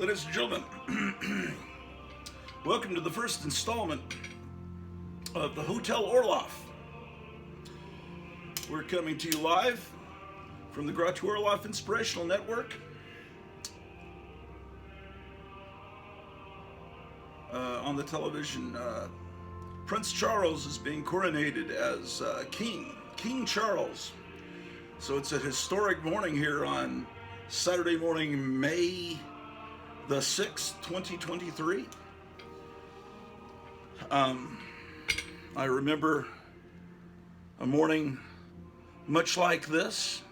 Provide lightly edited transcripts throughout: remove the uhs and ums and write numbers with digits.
Ladies and gentlemen, welcome to the first installment of the Hotel Orloff. We're coming to you live from the Groucho Orloff Inspirational Network. On the television, Prince Charles is being coronated as King Charles. So it's a historic morning here on Saturday morning, May the 6th, 2023. I remember a morning much like this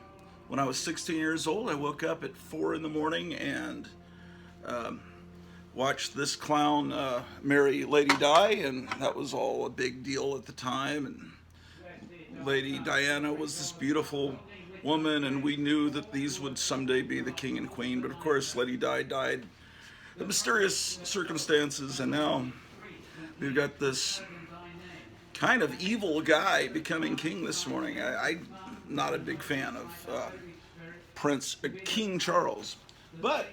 when I was 16 years old. I woke up at 4 in the morning and watched this clown marry Lady Di, and that was all a big deal at the time. And Lady Diana was this beautiful woman, and we knew that these would someday be the king and queen. But of course, Lady Di died in mysterious circumstances, and now we've got this kind of evil guy becoming king this morning. I'm not a big fan of King Charles, but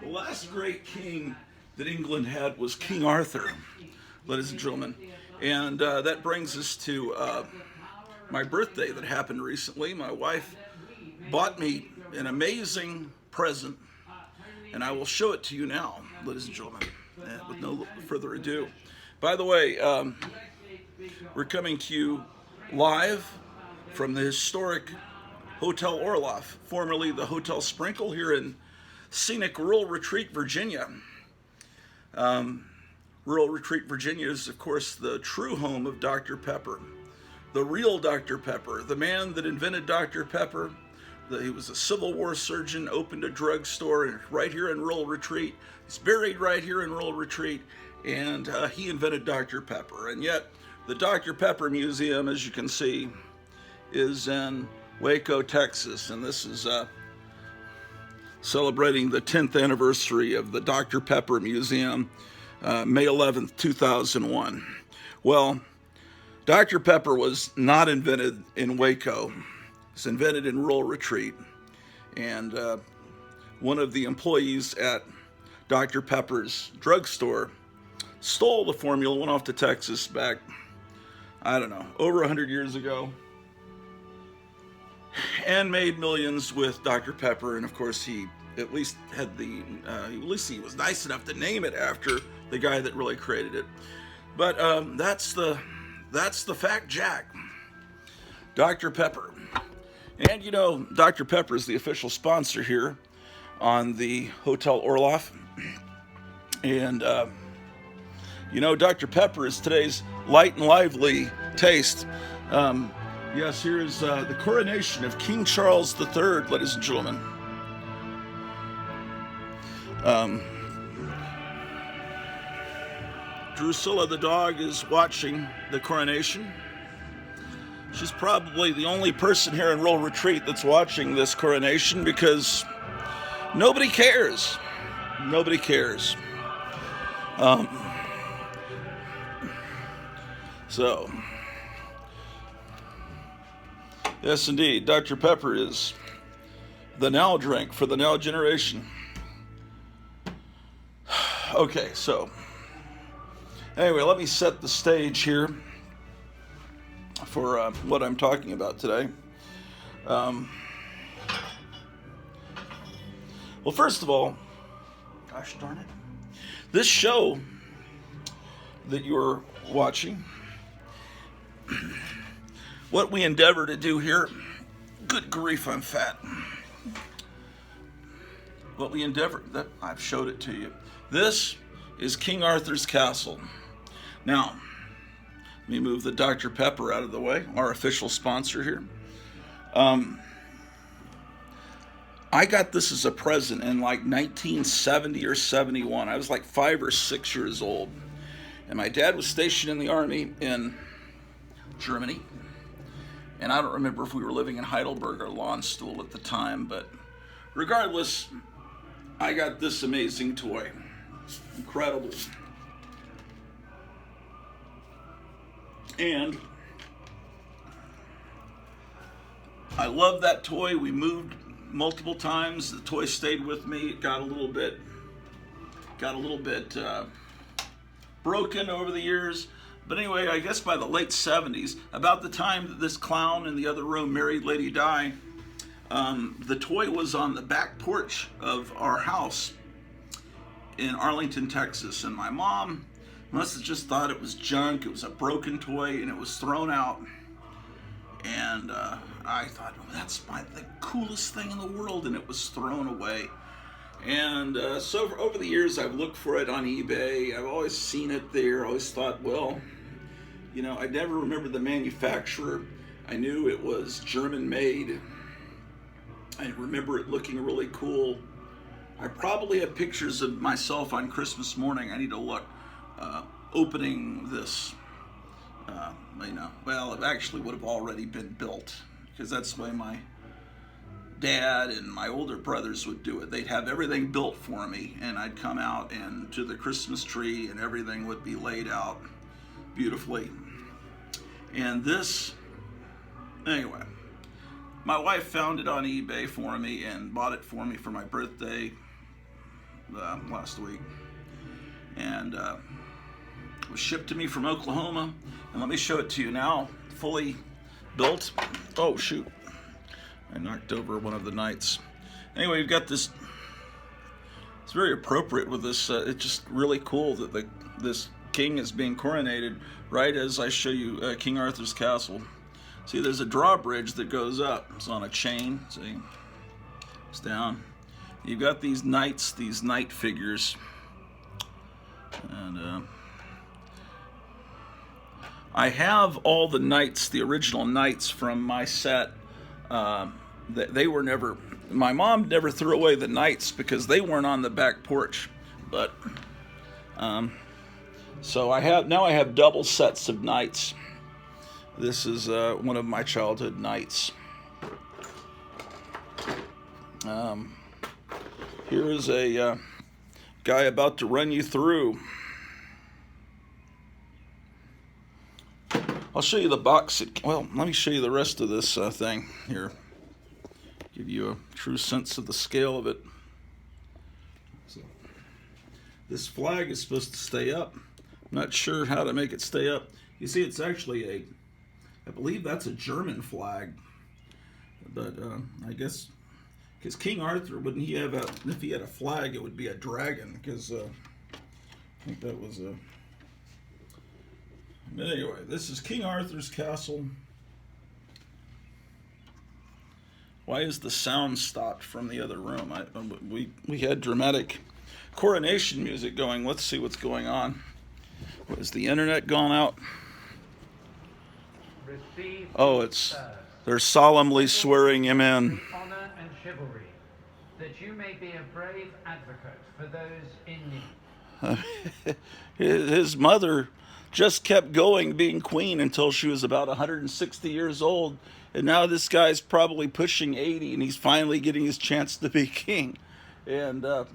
the last great king that England had was King Arthur, ladies and gentlemen. And that brings us to my birthday that happened recently. My wife bought me an amazing present, and I will show it to you now, ladies and gentlemen, with no further ado. By the way, we're coming to you live from the historic Hotel Orloff, formerly the Hotel Sprinkle, here in scenic Rural Retreat, Virginia. Rural Retreat, Virginia is, of course, the true home of Dr. Pepper, the real Dr. Pepper, the man that invented Dr. Pepper. He was a Civil War surgeon, opened a drugstore right here in Rural Retreat. He's buried right here in Rural Retreat, and he invented Dr. Pepper. And yet, the Dr. Pepper Museum, as you can see, is in Waco, Texas, and this is celebrating the 10th anniversary of the Dr. Pepper Museum, May 11th, 2001. Well, Dr. Pepper was not invented in Waco. It's invented in Rural Retreat. And one of the employees at Dr. Pepper's drugstore stole the formula, went off to Texas back, I don't know, over 100 years ago, and made millions with Dr. Pepper. And of course, he at least had he was nice enough to name it after the guy that really created it. But that's the fact, Jack. Dr. Pepper. And you know, Dr. Pepper is the official sponsor here on the Hotel Orloff. And you know, Dr. Pepper is today's light and lively taste. Yes, here's the coronation of King Charles III, ladies and gentlemen. Drusilla the dog is watching the coronation. She's probably the only person here in Rural Retreat that's watching this coronation because nobody cares. Nobody cares. So, yes, indeed, Dr. Pepper is the now drink for the now generation. Okay, so anyway, let me set the stage here for what I'm talking about today. Well, first of all, gosh darn it, this show that you're watching, what we endeavor to do here, good grief, I'm fat. What we endeavor, that I've showed it to you. This is King Arthur's castle. Now, let me move the Dr. Pepper out of the way, our official sponsor here. I got this as a present in like 1970 or 71. I was like 5 or 6 years old. And my dad was stationed in the army in Germany. And I don't remember if we were living in Heidelberg or Landstuhl at the time, but regardless, I got this amazing toy. Incredible. And I love that toy. We moved multiple times. The toy stayed with me. It got a little bit broken over the years. But anyway, I guess by the late 70s, about the time that this clown in the other room, Married Lady Di, the toy was on the back porch of our house in Arlington, Texas. And my mom must have just thought it was junk. It was a broken toy, and it was thrown out. And I thought, oh, that's the coolest thing in the world, and it was thrown away. And so over the years, I've looked for it on eBay. I've always seen it there. I always thought, well, you know, I never remembered the manufacturer. I knew it was German made. I remember it looking really cool. I probably have pictures of myself on Christmas morning. I need to look, opening this. You know, well, it actually would have already been built, because that's the way my dad and my older brothers would do it. They'd have everything built for me, and I'd come out and to the Christmas tree, and everything would be laid out beautifully. And this, anyway, my wife found it on eBay for me and bought it for me for my birthday last week, and it was shipped to me from Oklahoma. And let me show it to you now, fully built. Oh shoot, I knocked over one of the knights. Anyway, you've got this. It's very appropriate with this. It's just really cool that this king is being coronated right as I show you King Arthur's castle. See, there's a drawbridge that goes up. It's on a chain. See, it's down. You've got these knights, these knight figures, and I have all the knights, the original knights from my set. They were never, my mom never threw away the knights because they weren't on the back porch. But so I have double sets of knights. This is one of my childhood knights. Here is a guy about to run you through. I'll show you the box. Well, let me show you the rest of this thing here. Give you a true sense of the scale of it. So, this flag is supposed to stay up. I'm not sure how to make it stay up. You see, it's actually I believe that's a German flag. But I guess, because King Arthur, wouldn't he have if he had a flag, it would be a dragon, because I think that was a... Anyway, this is King Arthur's castle. Why is the sound stopped from the other room? We had dramatic coronation music going. Let's see what's going on. Is the internet gone out? Oh, they're solemnly swearing him in. Honor and chivalry, that you may be a brave advocate for those in need. His mother just kept going being queen until she was about 160 years old, and now this guy's probably pushing 80, and he's finally getting his chance to be king. And oh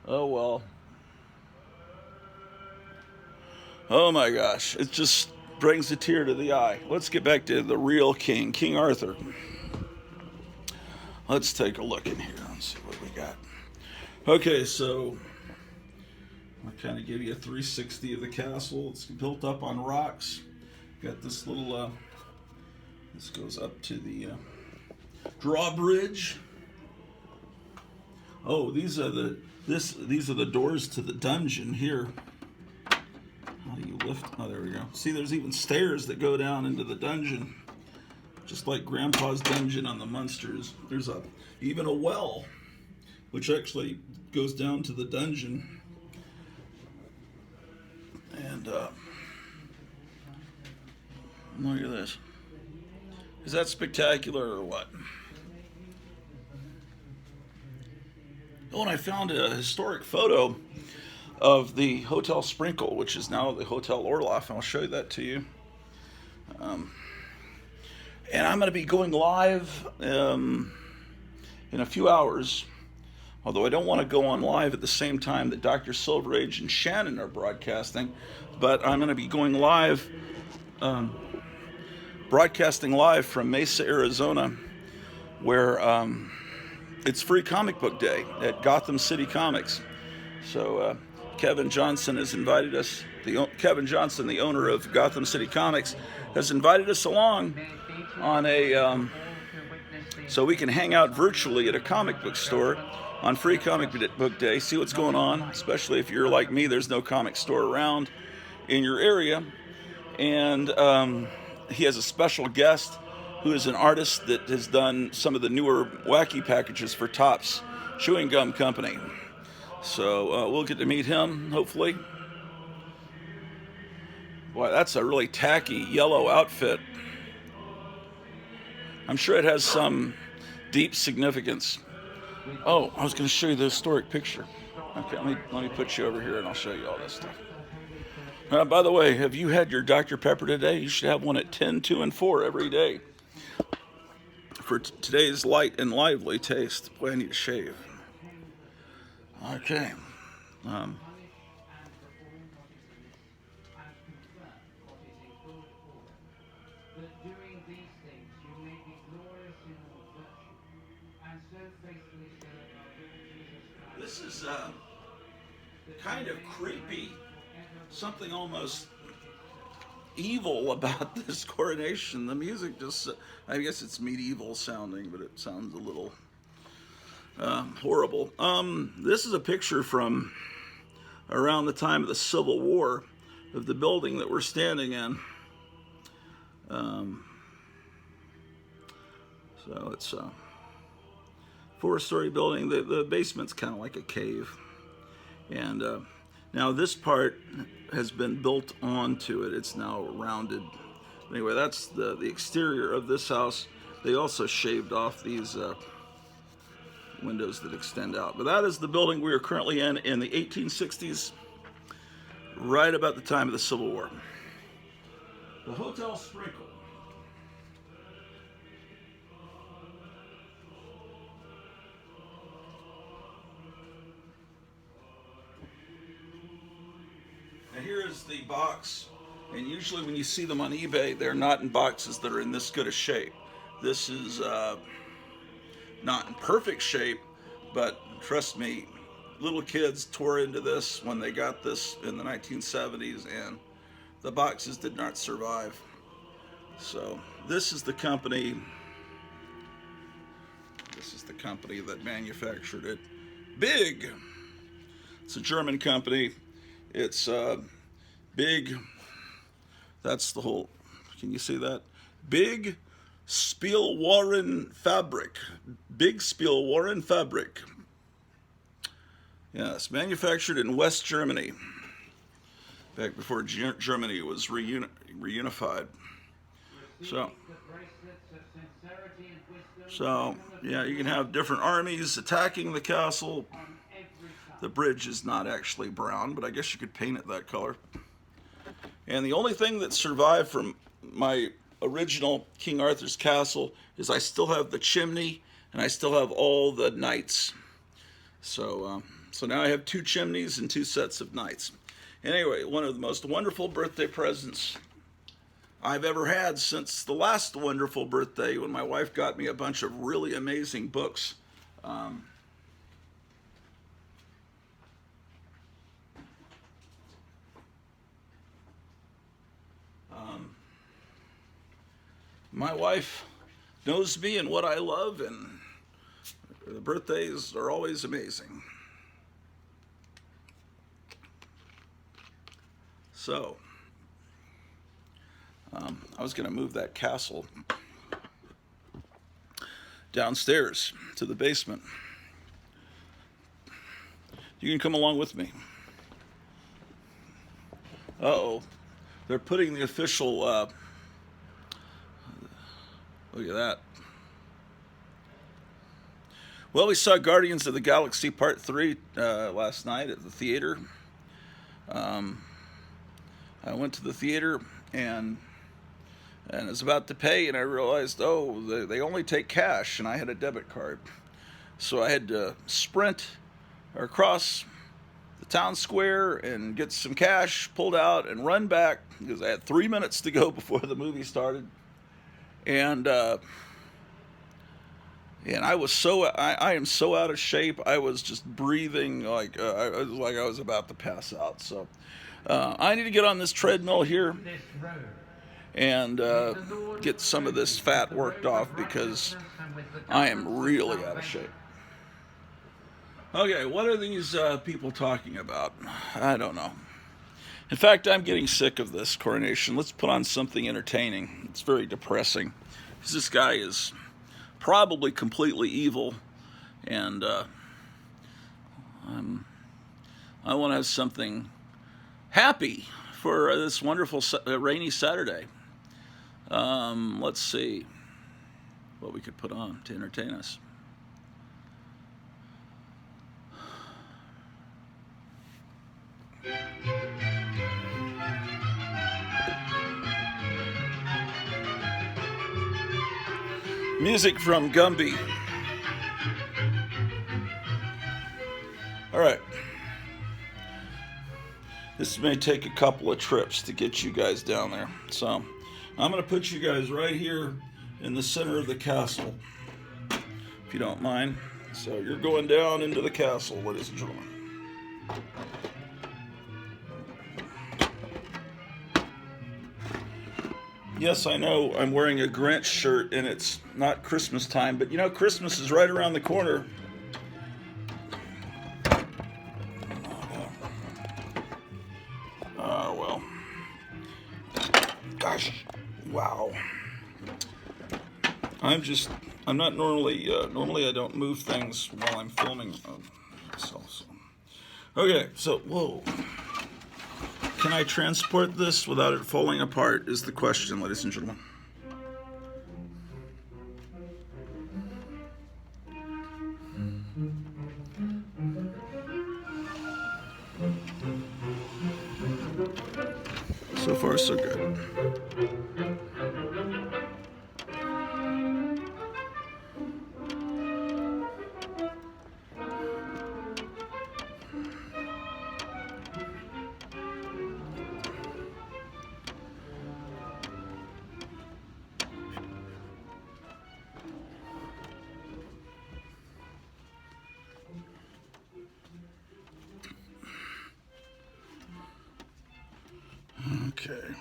well, oh my gosh, it just brings a tear to the eye. Let's get back to the real king, King Arthur. Let's take a look in here and see what we got. Okay, so I'll kind of give you a 360 of the castle. It's built up on rocks. Got this little, this goes up to the drawbridge. Oh, these are the doors to the dungeon here. How do you lift? Oh, there we go. See, there's even stairs that go down into the dungeon, just like Grandpa's dungeon on the Munsters. There's even a well, which actually goes down to the dungeon. And look at this. Is that spectacular or what? Oh, and I found a historic photo of the Hotel Sprinkle, which is now the Hotel Orloff, and I'll show you that to you. And I'm going to be going live in a few hours, although I don't want to go on live at the same time that Dr. Silverage and Shannon are broadcasting, but I'm going to be going live broadcasting live from Mesa, Arizona, where it's Free Comic Book Day at Gotham City Comics. So Kevin Johnson has invited us. Kevin Johnson, the owner of Gotham City Comics, has invited us along on a so we can hang out virtually at a comic book store on Free Comic Book Day, see what's going on, especially if you're like me, there's no comic store around in your area. And he has a special guest who is an artist that has done some of the newer wacky packages for Topps Chewing Gum Company. So we'll get to meet him, hopefully. Boy, that's a really tacky yellow outfit. I'm sure it has some deep significance. Oh, I was going to show you the historic picture. Okay, let me put you over here and I'll show you all this stuff. By the way, have you had your Dr. Pepper today? You should have one at 10, 2, and 4 every day for today's light and lively taste. Boy, I need to shave. Okay. This is kind of creepy. Something almost evil about this coronation. The music just, I guess it's medieval sounding, but it sounds a little horrible. This is a picture from around the time of the Civil War of the building that we're standing in. So it's a 4-story building. The basement's kind of like a cave. And now this part has been built onto it. It's now rounded. Anyway, that's the exterior of this house. They also shaved off these windows that extend out. But that is the building we are currently in the 1860s, right about the time of the Civil War. The Hotel Sprinkle. Now here is the box, and usually when you see them on eBay, they're not in boxes that are in this good a shape. This is not in perfect shape, but trust me, little kids tore into this when they got this in the 1970s, and the boxes did not survive. So this is the company. This is the company that manufactured it. Big. It's a German company. It's big. That's the whole. Can you see that? Big Spielwaren Fabric. Big Spielwaren Fabric. Yes, manufactured in West Germany. Back before Germany was reunified. So yeah, you can have different armies attacking the castle. The bridge is not actually brown, but I guess you could paint it that color. And the only thing that survived from my original King Arthur's castle is I still have the chimney and I still have all the knights. So now I have 2 chimneys and 2 sets of knights. Anyway, one of the most wonderful birthday presents I've ever had since the last wonderful birthday when my wife got me a bunch of really amazing books. My wife knows me and what I love, and the birthdays are always amazing. So, I was going to move that castle downstairs to the basement. You can come along with me. Uh-oh. They're putting the official, look at that. Well, we saw Guardians of the Galaxy Part 3 last night at the theater. I went to the theater and I was about to pay, and I realized, oh, they only take cash, and I had a debit card. So I had to sprint across the town square and get some cash pulled out and run back because I had 3 minutes to go before the movie started. And I was I am so out of shape. I was just breathing like I was about to pass out. So I need to get on this treadmill here and get some of this fat worked off because I am really out of shape. Okay, what are these people talking about? I don't know. In fact, I'm getting sick of this coronation. Let's put on something entertaining. It's very depressing because this guy is probably completely evil, and I want to have something happy for this wonderful rainy Saturday. Let's see what we could put on to entertain us. Music from Gumby. All right. This may take a couple of trips to get you guys down there. So I'm going to put you guys right here in the center of the castle, if you don't mind. So you're going down into the castle, ladies and gentlemen. Yes, I know I'm wearing a Grinch shirt and it's not Christmas time, but you know, Christmas is right around the corner. Oh, well. Gosh. Wow. I'm not normally I don't move things while I'm filming myself. So. Okay, so, whoa. Can I transport this without it falling apart is the question, ladies and gentlemen. So far, so good. Okay.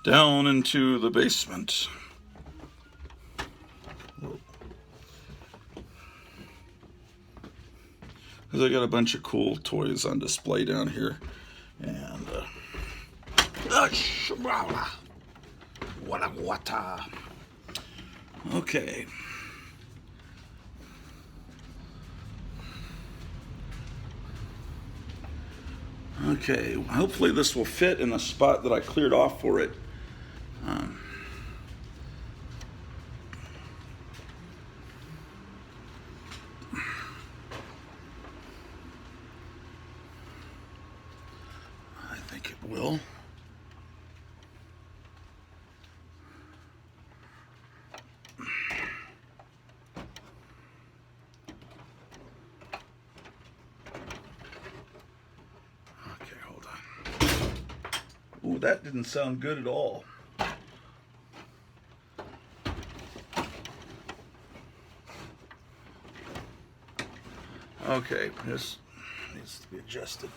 Down into the basement. Because I got a bunch of cool toys on display down here. And, okay. Okay, hopefully this will fit in the spot that I cleared off for it. I think it will. Ooh, that didn't sound good at all. Okay, this needs to be adjusted.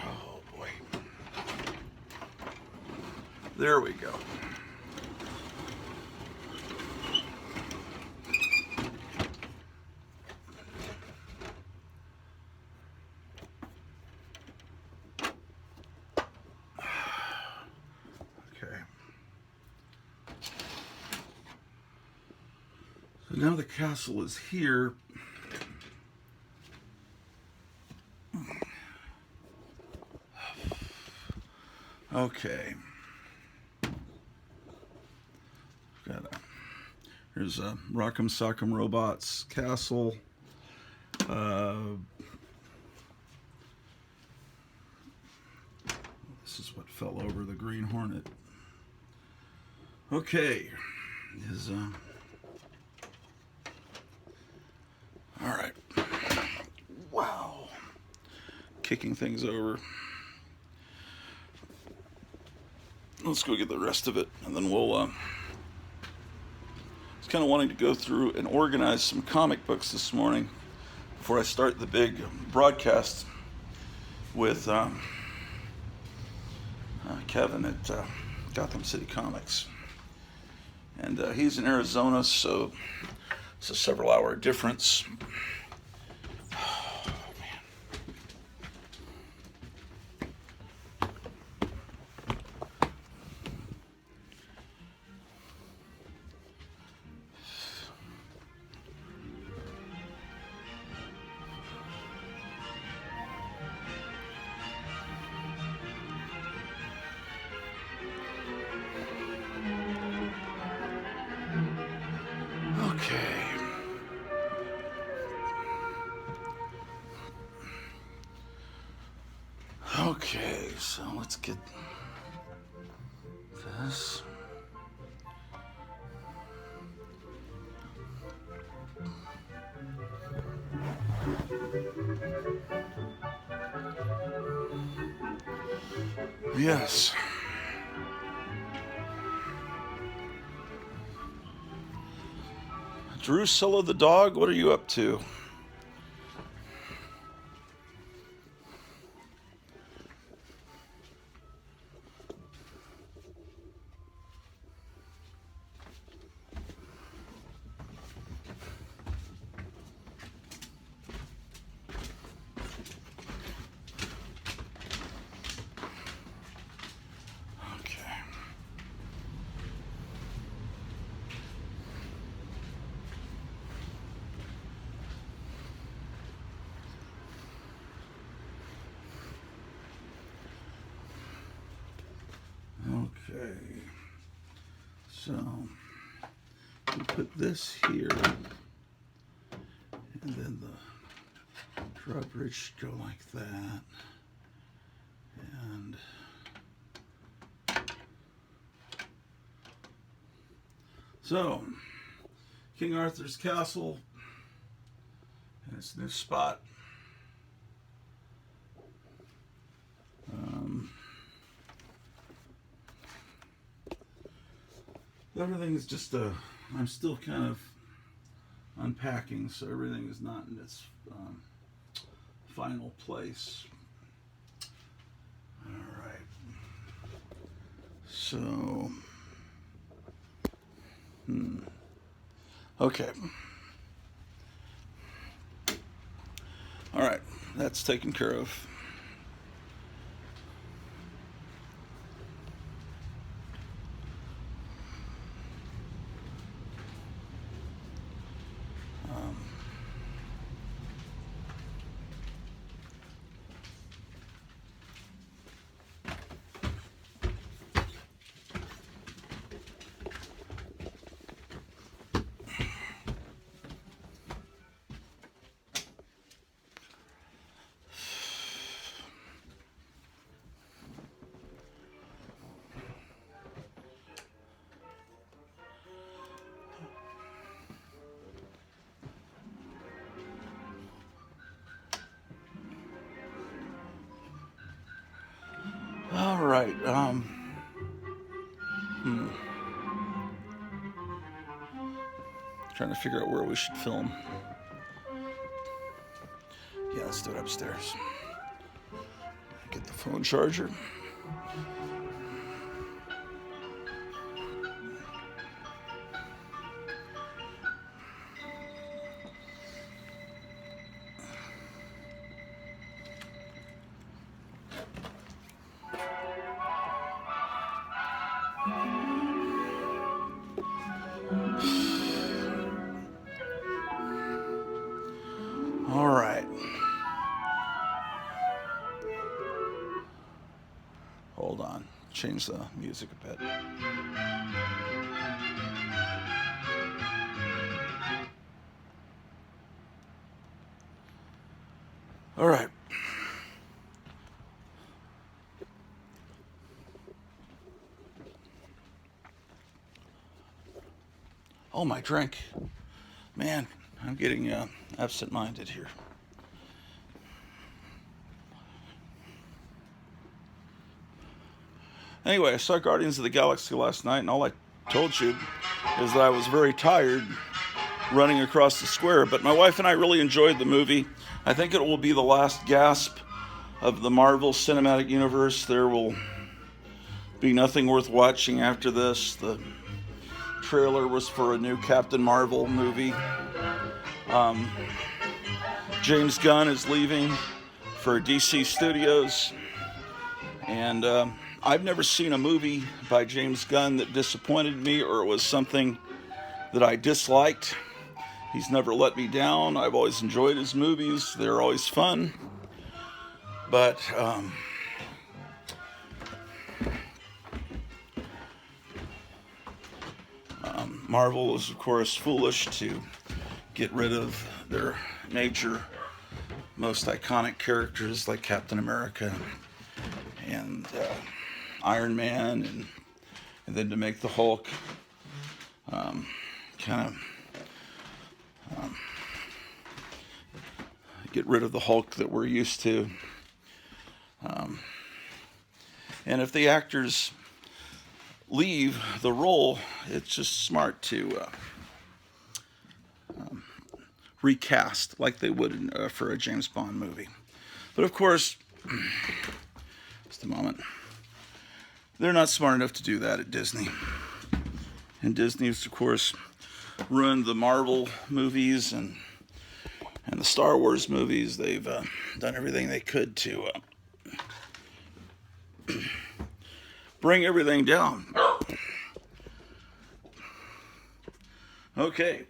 Oh boy. There we go. So now the castle is here. Okay. Here's a Rock'em Sock'em Robots castle. This is what fell over the Green Hornet. Okay. kicking things over. Let's go get the rest of it, and then we'll. I was kind of wanting to go through and organize some comic books this morning before I start the big broadcast with Kevin at Gotham City Comics. And he's in Arizona, so it's a several-hour difference. Okay, so let's get this. Yes. Drusilla the dog, what are you up to? Okay, so we put this here, and then the drawbridge should go like that, and so King Arthur's castle and its new spot. Everything is just I'm still kind of unpacking, so everything is not in its final place. All right. So, okay. All right, that's taken care of. All right. Trying to figure out where we should film. Yeah, let's do it upstairs. Get the phone charger. All right. Hold on. Change the music a bit. All right. Oh, my drink. Man, I'm getting absent-minded here. Anyway, I saw Guardians of the Galaxy last night, and all I told you is that I was very tired running across the square. But my wife and I really enjoyed the movie. I think it will be the last gasp of the Marvel Cinematic Universe. There will be nothing worth watching after this. The trailer was for a new Captain Marvel movie. James Gunn is leaving for DC Studios, and I've never seen a movie by James Gunn that disappointed me or was something that I disliked. He's never let me down. I've always enjoyed his movies. They're always fun. But Marvel is, of course, foolish to get rid of their major, most iconic characters like Captain America and Iron Man, and then to make the Hulk kind of get rid of the Hulk that we're used to. And if the actors leave the role, it's just smart to recast like they would for a James Bond movie. But of course, just a moment, they're not smart enough to do that at Disney. And Disney's, of course, ruined the Marvel movies and the Star Wars movies. They've done everything they could to bring everything down. Okay.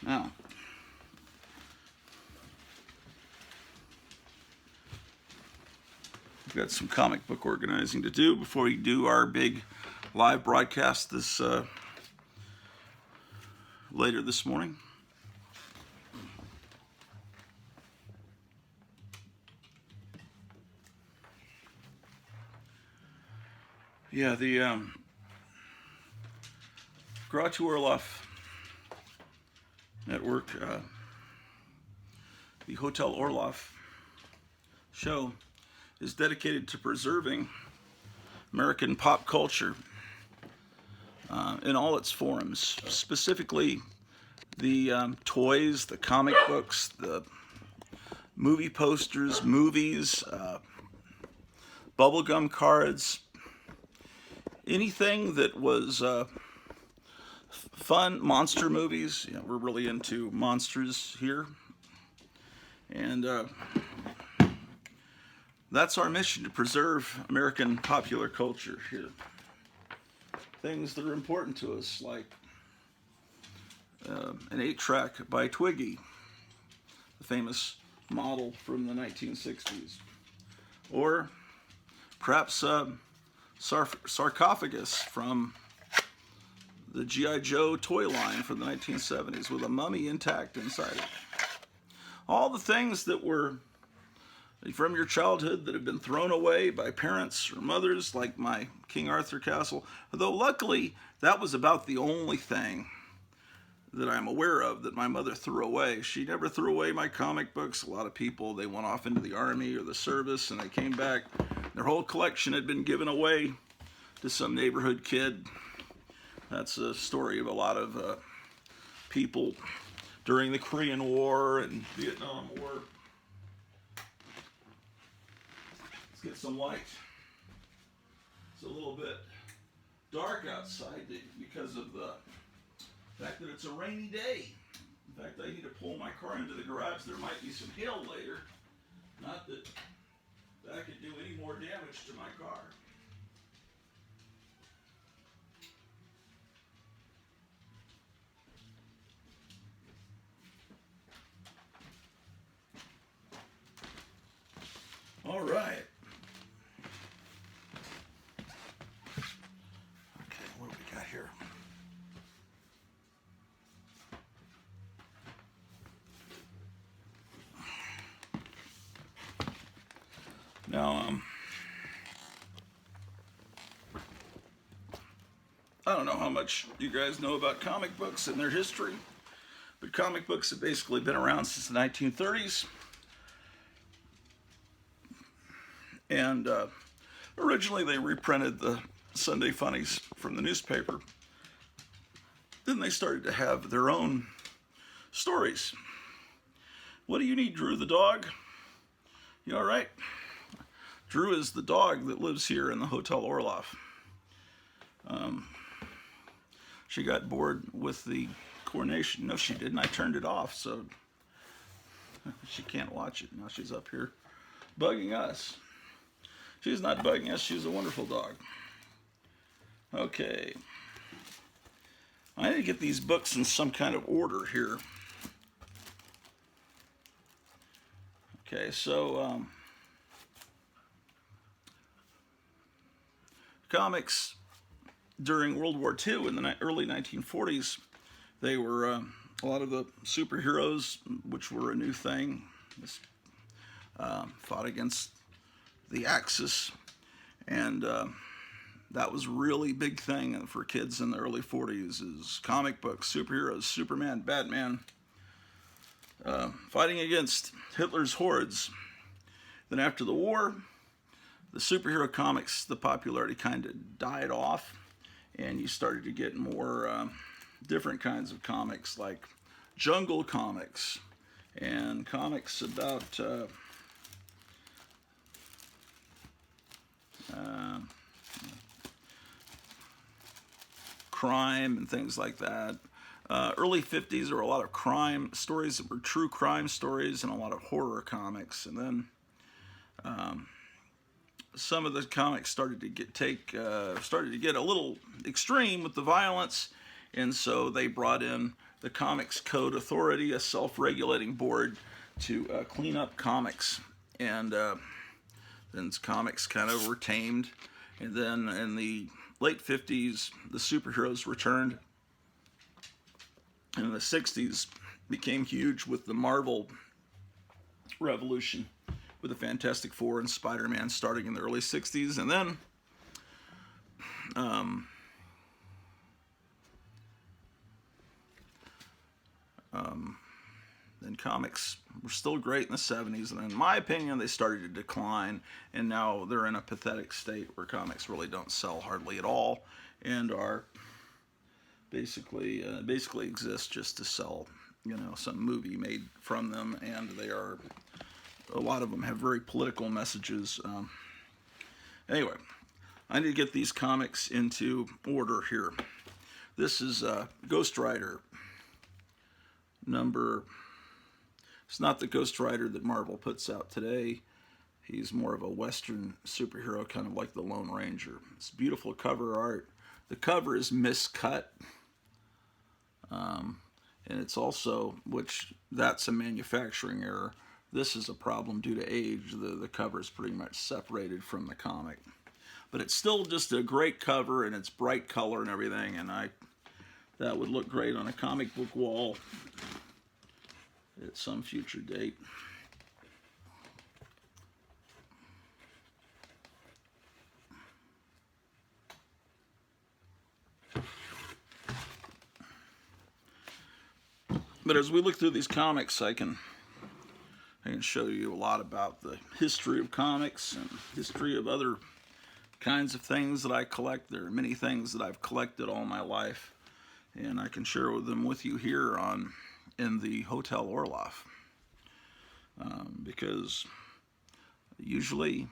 Now, we've got some comic book organizing to do before we do our big live broadcast this later this morning. Yeah, the Orloff Network, the Hotel Orloff show is dedicated to preserving American pop culture in all its forms, specifically the toys, the comic books, the movie posters, movies, bubblegum cards, anything that was fun, monster movies. You know, we're really into monsters here. And that's our mission, to preserve American popular culture here. Things that are important to us, like an 8-track by Twiggy, the famous model from the 1960s. Or perhaps a sarcophagus from the G.I. Joe toy line from the 1970s with a mummy intact inside it. All the things that were from your childhood that have been thrown away by parents or mothers, like my King Arthur castle. Although luckily that was about the only thing that I'm aware of that my mother threw away. She never threw away my comic books. A lot of people, they went off into the army or the service and they came back. Their whole collection had been given away to some neighborhood kid. That's a story of a lot of people during the Korean War and Vietnam War. Let's get some light. It's a little bit dark outside because of the fact that it's a rainy day. In fact, I need to pull my car into the garage. There might be some hail later. Not that that could do any more damage to my car. All right. Okay, what do we got here? Now, I don't know how much you guys know about comic books and their history, but comic books have basically been around since the 1930s. And originally they reprinted the Sunday funnies from the newspaper. Then they started to have their own stories. What do you need, Drew the dog? You all right? Drew is the dog that lives here in the Hotel Orloff. She got bored with the coronation. No, she didn't. I turned it off, so she can't watch it. Now she's up here bugging us. She's not bugging us. She's a wonderful dog. Okay. I need to get these books in some kind of order here. Okay, so comics during World War II in the early 1940s, they were a lot of the superheroes, which were a new thing, fought against the Axis, and that was really big thing for kids in the early 40s is comic books, superheroes, Superman, Batman, fighting against Hitler's hordes. Then after the war, the superhero comics, the popularity kind of died off, and you started to get more different kinds of comics like jungle comics and comics about crime and things like that. Early 50s, there were a lot of crime stories that were true crime stories and a lot of horror comics. And then some of the comics started to get a little extreme with the violence, and so they brought in the Comics Code Authority, a self-regulating board, to clean up comics. And then comics kind of were tamed. And then in the late 50s, the superheroes returned. And in the 60s, became huge with the Marvel revolution, with the Fantastic Four and Spider-Man starting in the early 60s. And then comics were still great in the 70s, and in my opinion they started to decline, and now they're in a pathetic state where comics really don't sell hardly at all and are basically exist just to sell, some movie made from them, and a lot of them have very political messages. Anyway, I need to get these comics into order here. This is Ghost Rider number. It's not the Ghost Rider that Marvel puts out today. He's more of a Western superhero, kind of like the Lone Ranger. It's beautiful cover art. The cover is miscut. And it's also, that's a manufacturing error. This is a problem due to age. The cover is pretty much separated from the comic. But it's still just a great cover, and it's bright color and everything, and that would look great on a comic book wall at some future date. But as we look through these comics, I can show you a lot about the history of comics and history of other kinds of things that I collect. There are many things that I've collected all my life, and I can share them with you here in the Hotel Orloff, because usually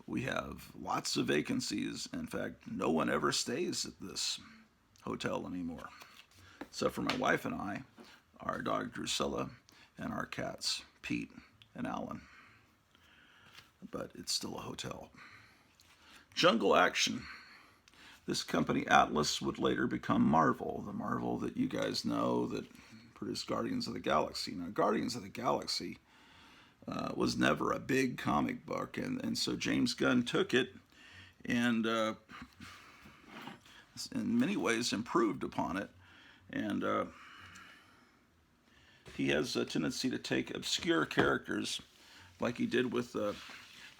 we have lots of vacancies. In fact, no one ever stays at this hotel anymore, except for my wife and I, our dog Drusilla, and our cats Pete and Alan. But it's still a hotel. Jungle Action. This company, Atlas, would later become Marvel, the Marvel that you guys know that produced Guardians of the Galaxy. Now, Guardians of the Galaxy was never a big comic book, and so James Gunn took it and in many ways improved upon it. And he has a tendency to take obscure characters, like he did with the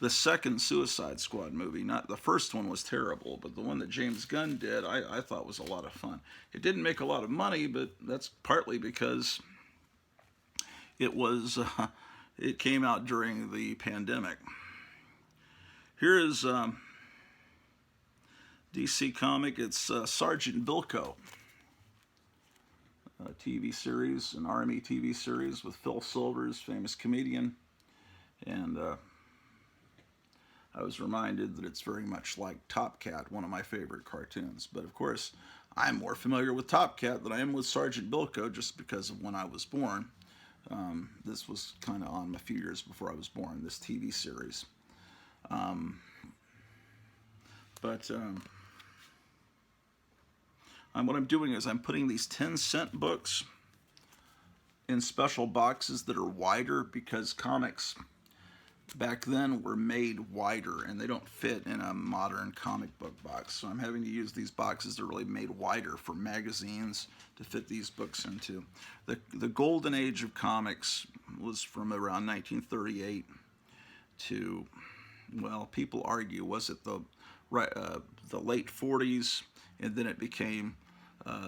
second Suicide Squad movie. Not the first one was terrible, but the one that James Gunn did, I thought was a lot of fun. It didn't make a lot of money, but that's partly because it came out during the pandemic. Here is DC comic. It's Sergeant Bilko, a TV series, an Army TV series with Phil Silvers, famous comedian. And I was reminded that it's very much like Top Cat, one of my favorite cartoons. But of course, I'm more familiar with Top Cat than I am with Sergeant Bilko just because of when I was born. This was kind of on a few years before I was born, this TV series. But what I'm doing is I'm putting these 10-cent books in special boxes that are wider because comics back then were made wider and they don't fit in a modern comic book box. So I'm having to use these boxes that are really made wider for magazines to fit these books into. The golden age of comics was from around 1938 to, well, people argue, was it the late 40s, and then it became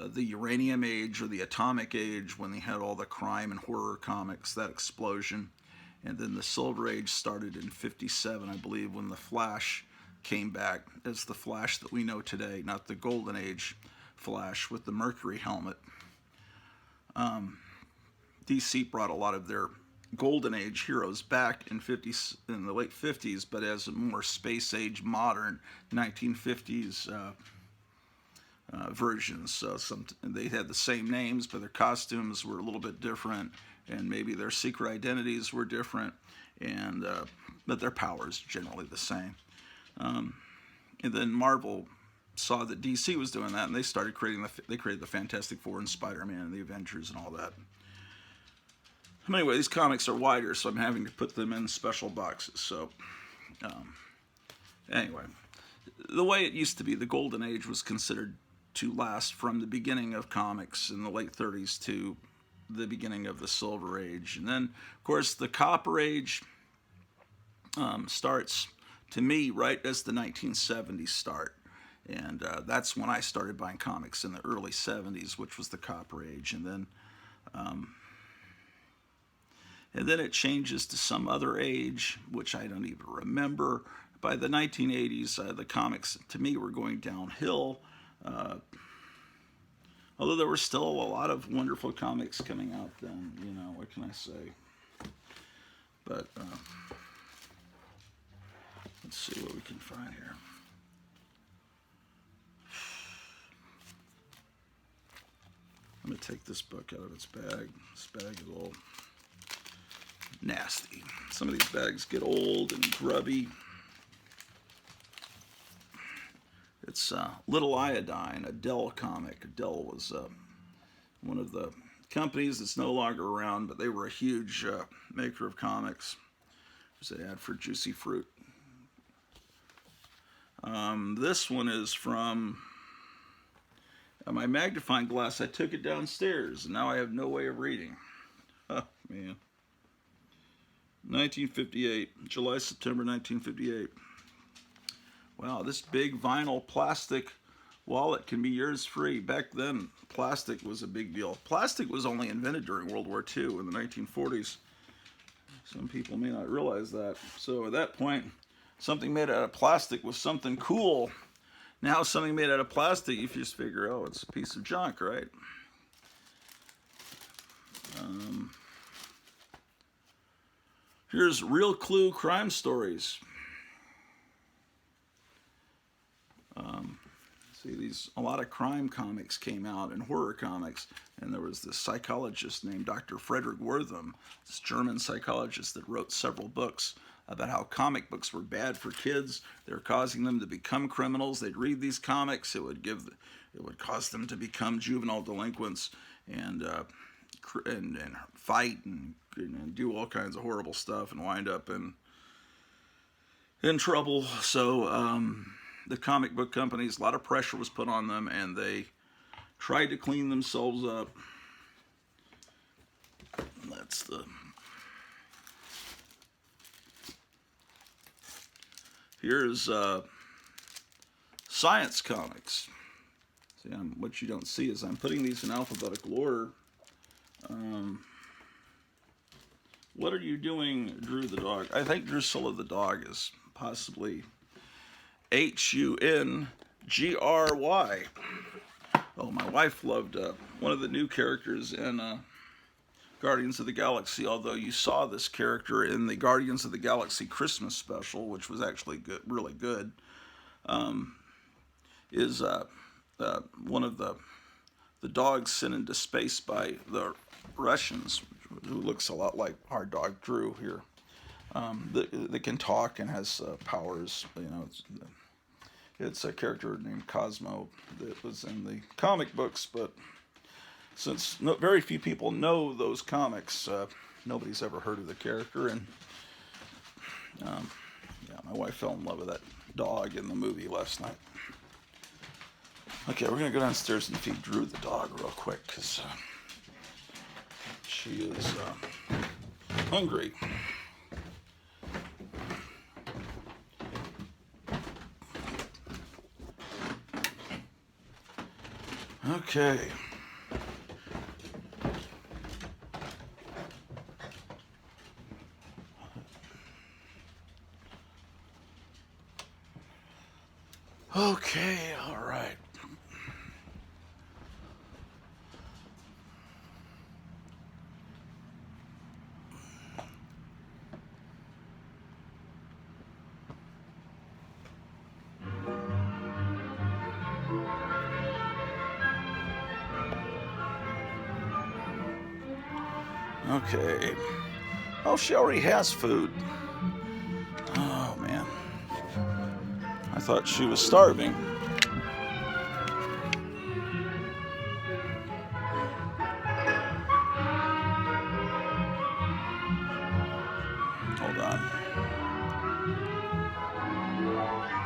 the uranium age or the atomic age when they had all the crime and horror comics, that explosion. And then the Silver Age started in 57, I believe, when the Flash came back as the Flash that we know today, not the Golden Age Flash with the Mercury helmet. DC brought a lot of their Golden Age heroes back in the late 50s, but as a more space age, modern 1950s versions. So they had the same names, but their costumes were a little bit different, and maybe their secret identities were different, and but their powers generally the same. And then Marvel saw that DC was doing that, and they started creating they created the Fantastic Four and Spider-Man and the Avengers and all that. Anyway, these comics are wider, so I'm having to put them in special boxes. So anyway, the way it used to be, the Golden Age was considered to last from the beginning of comics in the late 30s to the beginning of the Silver Age. And then, of course, the Copper Age starts, to me, right as the 1970s start. And that's when I started buying comics, in the early 70s, which was the Copper Age. And then it changes to some other age, which I don't even remember. By the 1980s, the comics, to me, were going downhill. Although there were still a lot of wonderful comics coming out then, you know, what can I say? But let's see what we can find here. I'm going to take this book out of its bag. This bag is all nasty. Some of these bags get old and grubby. It's Little Iodine, a Dell comic. Dell was one of the companies that's no longer around, but they were a huge maker of comics. There's an ad for Juicy Fruit. This one is from my magnifying glass. I took it downstairs, and now I have no way of reading. Oh, man. 1958, July, September 1958. Wow, this big vinyl plastic wallet can be yours free. Back then, plastic was a big deal. Plastic was only invented during World War II in the 1940s. Some people may not realize that. So at that point, something made out of plastic was something cool. Now something made out of plastic, you just figure, oh, it's a piece of junk, right? Here's Real Clue Crime Stories. A lot of crime comics came out and horror comics, and there was this psychologist named Dr. Frederick Wertham, this German psychologist that wrote several books about how comic books were bad for kids. They were causing them to become criminals. They'd read these comics, it would cause them to become juvenile delinquents and fight and do all kinds of horrible stuff and wind up in trouble. So the comic book companies, a lot of pressure was put on them, and they tried to clean themselves up. Here's science comics. See, what you don't see is I'm putting these in alphabetical order. What are you doing, Drew the dog? I think Drusilla the dog is possibly Hungry. Oh, my wife loved one of the new characters in Guardians of the Galaxy, although you saw this character in the Guardians of the Galaxy Christmas special, which was actually good, really good, is one of the dogs sent into space by the Russians, who looks a lot like our dog Drew here, that can talk and has powers. It's a character named Cosmo that was in the comic books, but since very few people know those comics, nobody's ever heard of the character. And yeah, my wife fell in love with that dog in the movie last night. Okay, we're gonna go downstairs and feed Drew the dog real quick because she is hungry. Okay. Okay, all right. Okay. Oh, she already has food. Oh, man. I thought she was starving. Hold on.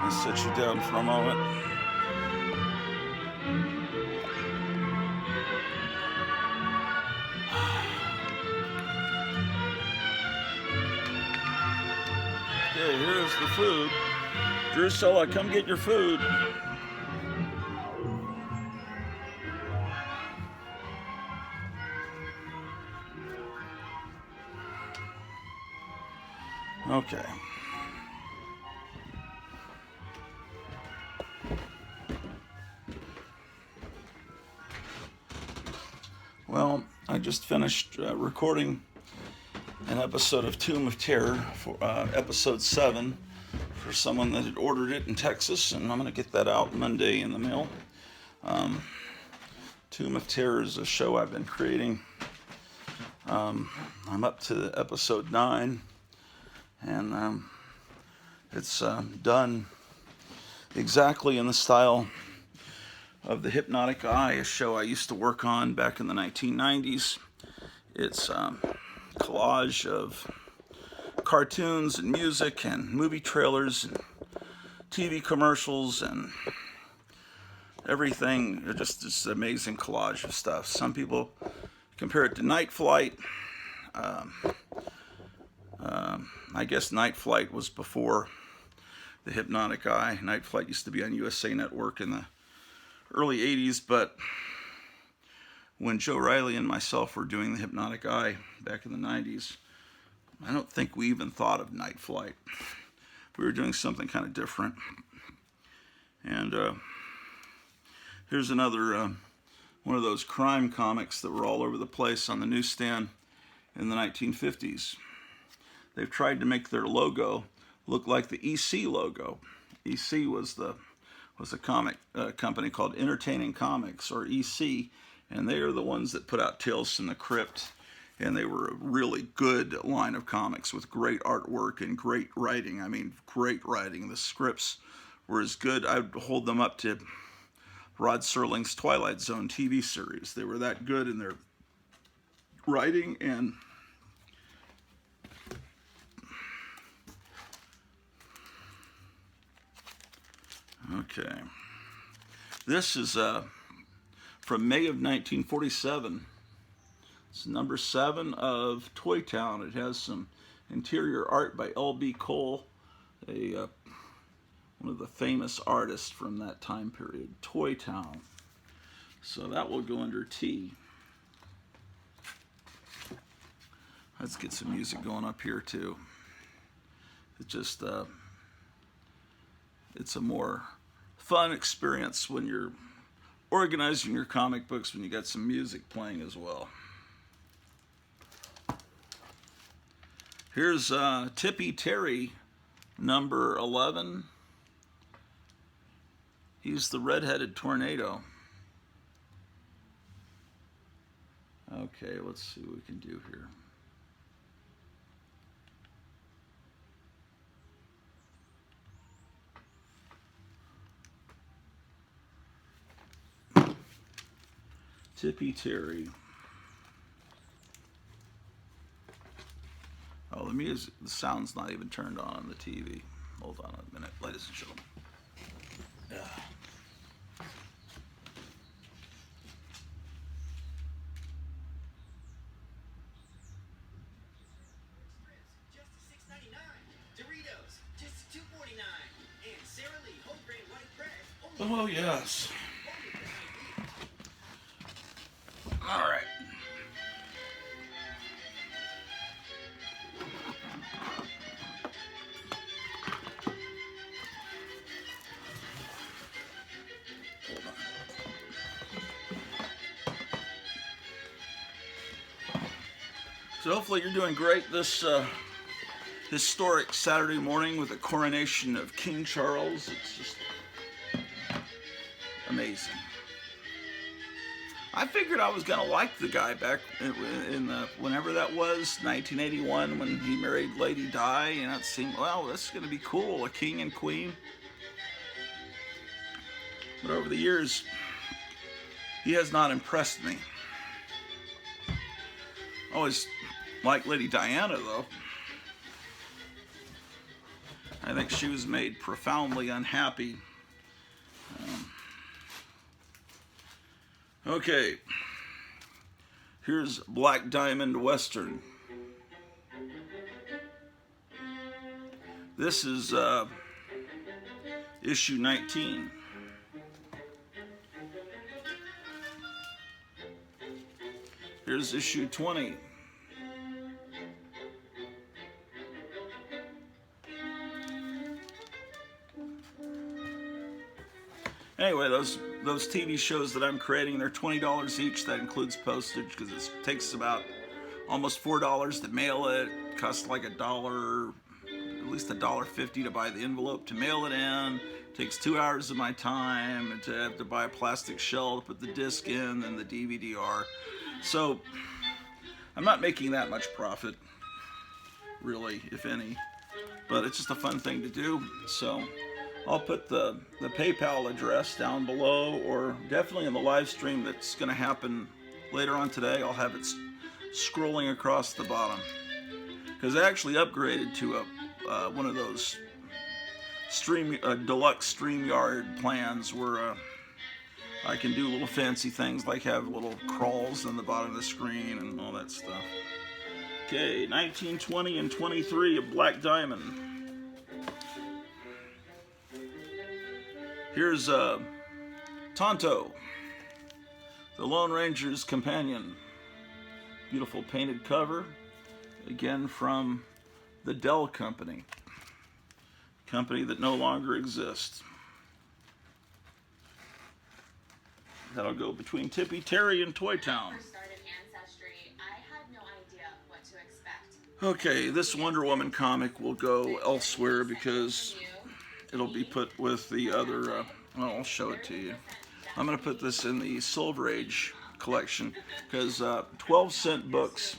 I'll sit you down for a moment. Okay, here's the food. Drusilla, come get your food. Okay. Well, I just finished recording an episode of Tomb of Terror for episode 7 for someone that had ordered it in Texas, and I'm going to get that out Monday in the mail. Tomb of Terror is a show I've been creating. I'm up to episode 9, and it's done exactly in the style of The Hypnotic Eye, a show I used to work on back in the 1990s. It's a collage of cartoons and music and movie trailers and TV commercials and everything. Just this amazing collage of stuff. Some people compare it to Night Flight. I guess Night Flight was before The Hypnotic Eye. Night Flight used to be on USA Network in the early 80s, but when Joe Riley and myself were doing The Hypnotic Eye back in the 90s, I don't think we even thought of Night Flight. We were doing something kind of different. And here's another one of those crime comics that were all over the place on the newsstand in the 1950s. They've tried to make their logo look like the EC logo. EC was a comic company called Entertaining Comics, or EC, and they are the ones that put out Tales from the Crypt, and they were a really good line of comics with great artwork and great writing. I mean, great writing. The scripts were as good. I would hold them up to Rod Serling's Twilight Zone TV series. They were that good in their writing. And okay, this is from May of 1947. It's number 7 of Toy Town. It has some interior art by L.B. Cole, one of the famous artists from that time period. Toy Town. So that will go under T. Let's get some music going up here too. It just it's a more fun experience when you're organizing your comic books when you got some music playing as well. Here's Tippy Terry, number 11. He's the red-headed tornado. Okay, let's see what we can do here. Tippy Terry. Oh, the sound's not even turned on the TV. Hold on a minute, ladies and gentlemen. Oh, yes. All right. Hold on. So hopefully you're doing great this historic Saturday morning with the coronation of King Charles. It's just amazing. I figured I was gonna like the guy back in the whenever that was, 1981, when he married Lady Di, and it seemed, well, this is gonna be cool, a king and queen. But over the years, he has not impressed me. Always liked Lady Diana, though. I think she was made profoundly unhappy. Okay, here's Black Diamond Western. This is issue 19. Here's issue 20. Anyway, those TV shows that I'm creating, they're $20 each. That includes postage because it takes about almost $4 to mail it. It costs like $1, at least $1.50 to buy the envelope to mail it in. It takes 2 hours of my time, and to have to buy a plastic shell to put the disc in and the DVD-R. So I'm not making that much profit, really, if any. But it's just a fun thing to do. So I'll put the PayPal address down below, or definitely in the live stream that's going to happen later on today. I'll have it scrolling across the bottom, because I actually upgraded to one of those deluxe StreamYard plans where I can do little fancy things like have little crawls on the bottom of the screen and all that stuff. Okay, 1920 and 23 of Black Diamond. Here's Tonto, the Lone Ranger's companion. Beautiful painted cover, again from the Dell Company, company that no longer exists. That'll go between Tippy Terry and Toy Town. Okay, this Wonder Woman comic will go elsewhere because it'll be put with the other, well, I'll show it to you. I'm going to put this in the Silver Age collection because 12-cent books,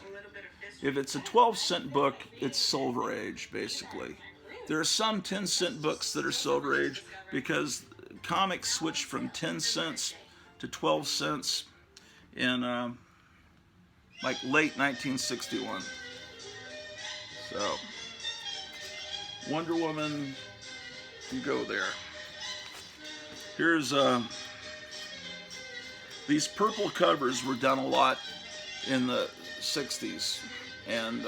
if it's a 12-cent book, it's Silver Age, basically. There are some 10-cent books that are Silver Age because comics switched from 10 cents to 12 cents in like late 1961. So, Wonder Woman, you go there. Here's these purple covers were done a lot in the 60s, and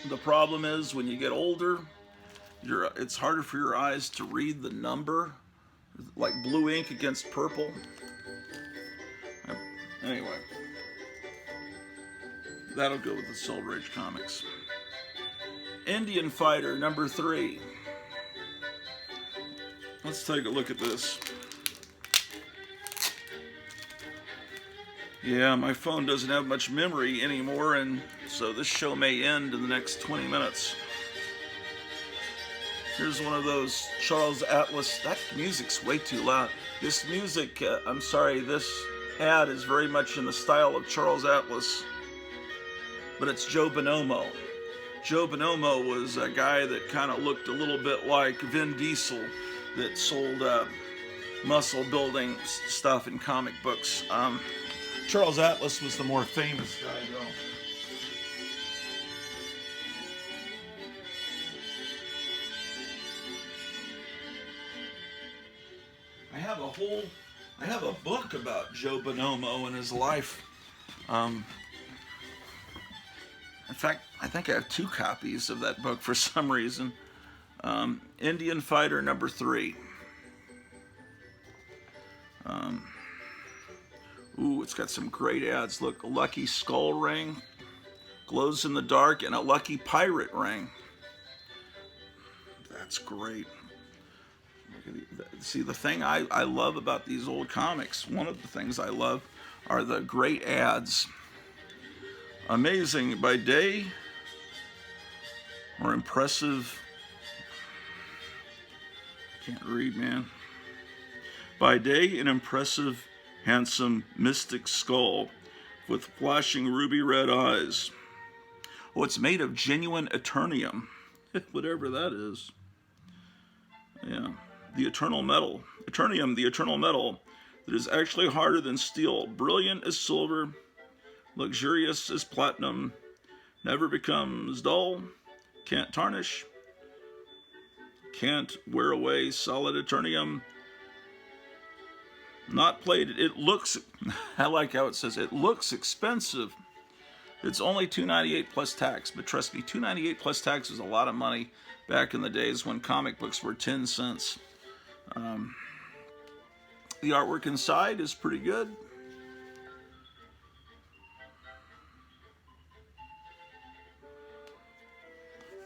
the problem is when you get older, it's harder for your eyes to read the number, like blue ink against purple. Anyway, that'll go with the Silver Age comics. Indian Fighter number 3. Let's take a look at this. Yeah, my phone doesn't have much memory anymore, and so this show may end in the next 20 minutes. Here's one of those Charles Atlas. That music's way too loud. This music, I'm sorry, this ad is very much in the style of Charles Atlas, but it's Joe Bonomo. Joe Bonomo was a guy that kind of looked a little bit like Vin Diesel, that sold muscle building stuff in comic books. Charles Atlas was the more famous guy, though. I have a book about Joe Bonomo and his life. In fact, I think I have 2 copies of that book for some reason. Indian Fighter number 3. Ooh, it's got some great ads. Look, a lucky skull ring, glows in the dark, and a lucky pirate ring. That's great. See, the thing I love about these old comics, one of the things I love are the great ads. Amazing by day, or impressive. Can't read, man. By day, an impressive, handsome, mystic skull with flashing ruby red eyes. Oh, it's made of genuine eternium, whatever that is. Yeah. The eternal metal. Eternium, the eternal metal that is actually harder than steel, brilliant as silver, luxurious as platinum, never becomes dull, can't tarnish, can't wear away, solid eternium, not plated. It looks, I like how it says, it looks expensive. It's only $2.98 plus tax, but trust me, $2.98 plus tax was a lot of money back in the days when comic books were 10 cents. The artwork inside is pretty good.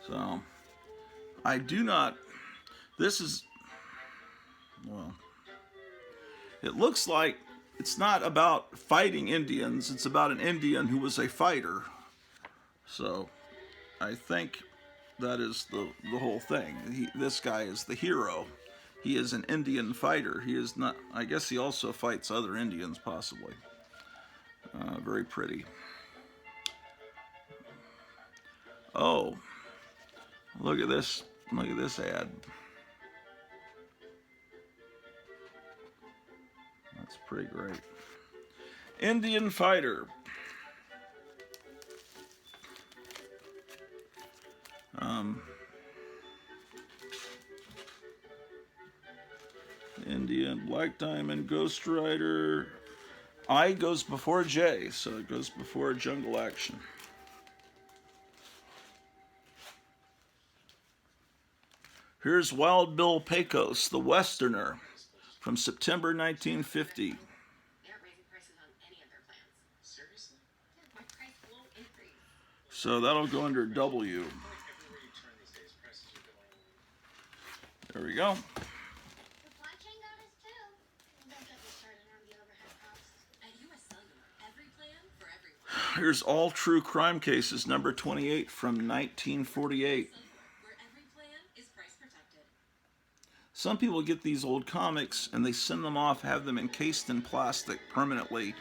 So, I do not, this is, well, it looks like it's not about fighting Indians, it's about an Indian who was a fighter. So, I think that is the whole thing. This guy is the hero. He is an Indian fighter. He is not, I guess he also fights other Indians, possibly. Very pretty. Oh, look at this. Look at this ad. That's pretty great. Indian fighter. Indian, Black Diamond, Ghost Rider. I goes before J, so it goes before Jungle Action. Here's Wild Bill Pecos, the Westerner, from September 1950. They're raising prices on any of their plans. Seriously? Yeah, my price won't increase. So that'll go under W. There we go. Supply chain got us too. Don't get me started on the overhead costs. At US Cellular, every plan for everyone. Here's All True Crime Cases, number 28 from 1948. Where every plan is price protected. Some people get these old comics and they send them off, have them encased in plastic permanently,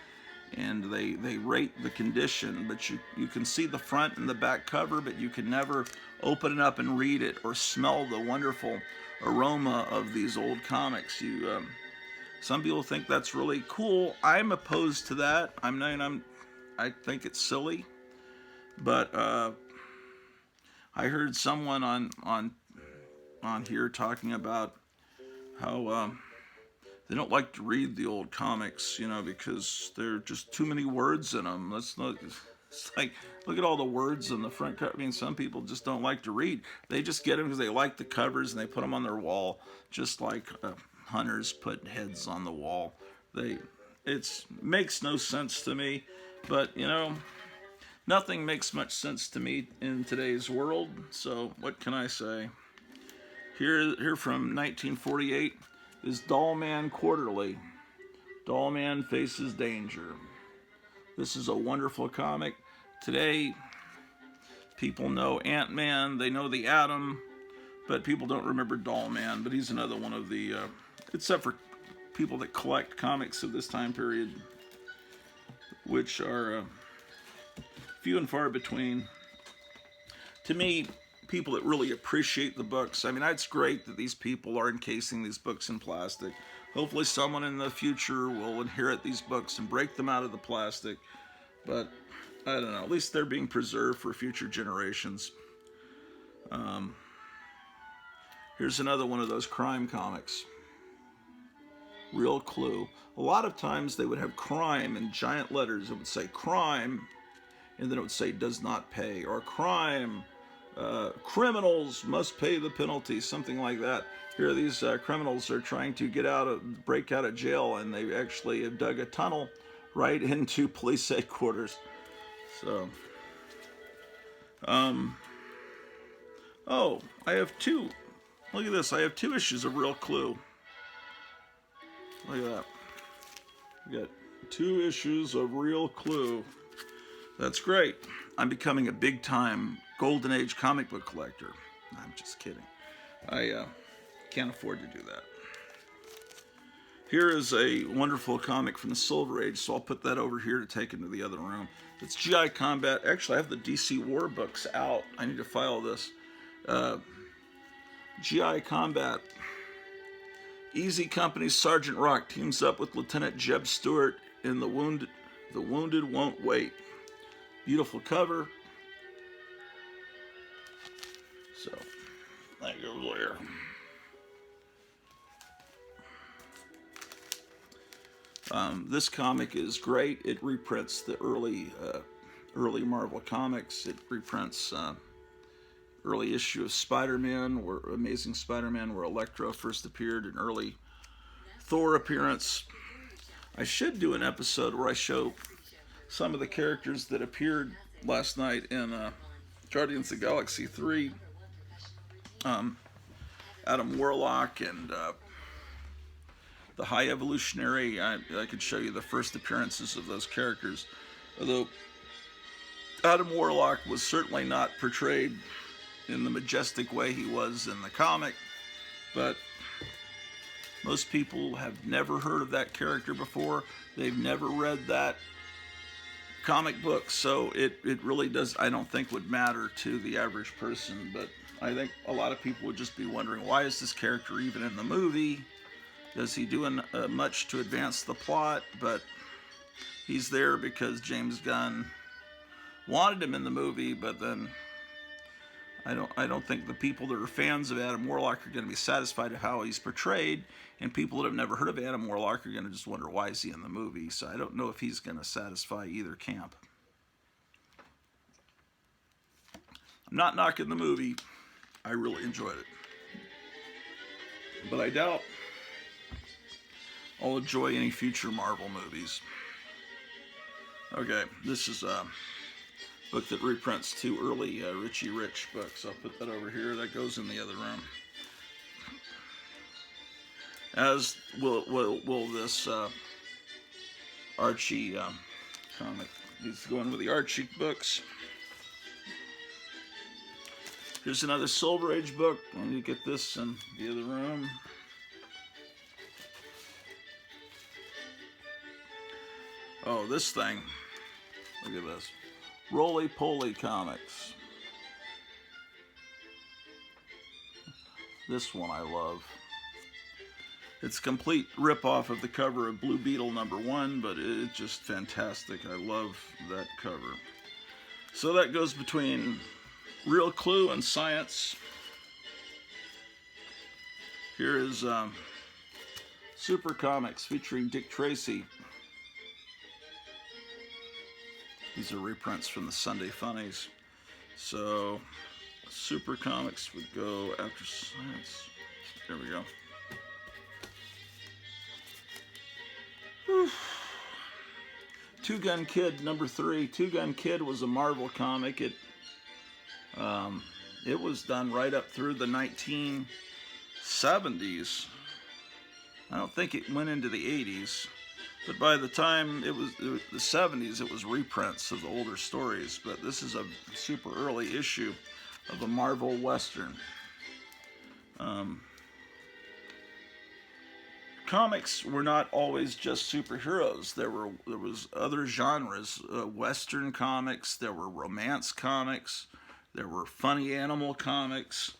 and they rate the condition. But you can see the front and the back cover, but you can never open it up and read it or smell the wonderful aroma of these old comics. Some people think that's really cool. I'm opposed to that. I think it's silly, but I heard someone on here talking about how they don't like to read the old comics, because there are just too many words in them. It's like, look at all the words in the front cover. I mean, some people just don't like to read. They just get them because they like the covers and they put them on their wall, just like hunters put heads on the wall. It makes no sense to me, but nothing makes much sense to me in today's world. So what can I say? Here from 1948 is Dollman Quarterly. Dollman Faces Danger. This is a wonderful comic. Today, people know Ant-Man, they know the Atom, but people don't remember Dollman. But he's another one of the, except for people that collect comics of this time period, which are few and far between. To me, people that really appreciate the books, I mean, it's great that these people are encasing these books in plastic. Hopefully someone in the future will inherit these books and break them out of the plastic. But, I don't know, at least they're being preserved for future generations. Here's another one of those crime comics. Real Clue. A lot of times they would have crime in giant letters. It would say crime, and then it would say does not pay, or crime, criminals must pay the penalty, something like that. Here these criminals are trying to break out of jail, and they actually have dug a tunnel right into police headquarters. So, oh, I have two. Look at this. I have 2 issues of Real Clue. Look at that. We got 2 issues of Real Clue. That's great. I'm becoming a big-time Golden Age comic book collector. I'm just kidding. I can't afford to do that. Here is a wonderful comic from the Silver Age, so I'll put that over here to take into the other room. It's GI Combat. Actually, I have the DC War books out. I need to file this. GI Combat. Easy Company's Sergeant Rock teams up with Lieutenant Jeb Stewart in The Wounded Won't Wait. Beautiful cover. So, that goes there. This comic is great. It reprints the early Marvel comics. It reprints early issue of Spider-Man, or Amazing Spider-Man, where Electro first appeared, an early Thor appearance. I should do an episode where I show some of the characters that appeared last night in Guardians of the Galaxy 3. Adam Warlock and the High Evolutionary. I could show you the first appearances of those characters. Although Adam Warlock was certainly not portrayed in the majestic way he was in the comic, but most people have never heard of that character before. They've never read that comic book, so it really does, I don't think, would matter to the average person. But I think a lot of people would just be wondering, why is this character even in the movie? Does he do much to advance the plot? But he's there because James Gunn wanted him in the movie, but then I don't think the people that are fans of Adam Warlock are going to be satisfied with how he's portrayed, and people that have never heard of Adam Warlock are going to just wonder, why is he in the movie? So I don't know if he's going to satisfy either camp. I'm not knocking the movie. I really enjoyed it. But I doubt I'll enjoy any future Marvel movies. Okay, this is a book that reprints 2 early Richie Rich books. I'll put that over here. That goes in the other room. As will this Archie comic. He's going with the Archie books. Here's another Silver Age book. I need to get this in the other room. Oh, this thing. Look at this. Roly Poly Comics. This one I love. It's a complete rip-off of the cover of Blue Beetle #1, but it's just fantastic. I love that cover. So that goes between Real Clue and Science. Here is Super Comics featuring Dick Tracy. These are reprints from the Sunday Funnies. So, Super Comics would go after Science. There we go. Whew. Two Gun Kid #3. Two Gun Kid was a Marvel comic. It was done right up through the 70s. I don't think it went into the 80s. But by the time it was the 70s, it was reprints of the older stories. But this is a super early issue of a Marvel Western. Comics were not always just superheroes. There was other genres. Western comics. There were romance comics. There were funny animal comics.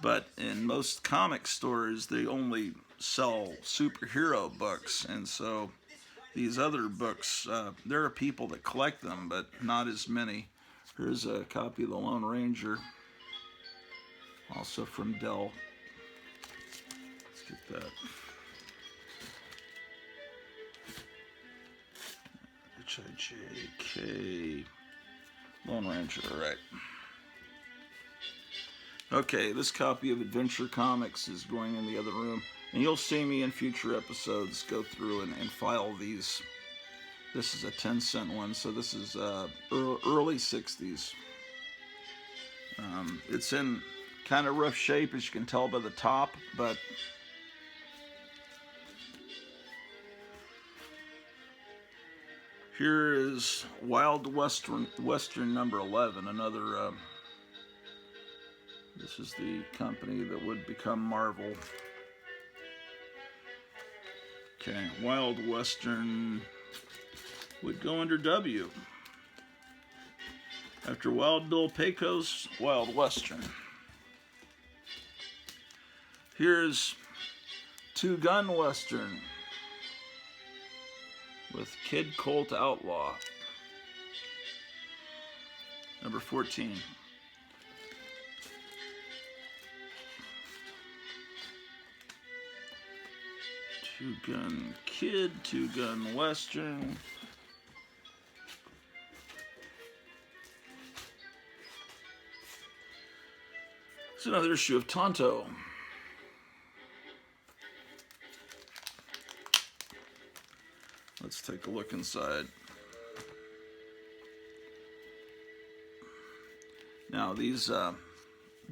But in most comic stores, they only sell superhero books, and so these other books, there are people that collect them, but not as many. Here's a copy of The Lone Ranger, also from Dell. Let's get that. H-I-J-K, Lone Ranger, all right. Okay, this copy of Adventure Comics is going in the other room, and you'll see me in future episodes go through and file these. This is a 10-cent one, so this is early 60s. It's in kind of rough shape, as you can tell by the top, but here is Wild Western number 11, another... This is the company that would become Marvel. Okay, Wild Western would go under W. After Wild Bill Pecos, Wild Western. Here's Two Gun Western with Kid Colt Outlaw. Number 14. Two Gun Kid, Two Gun Western. It's another issue of Tonto. Let's take a look inside. Now these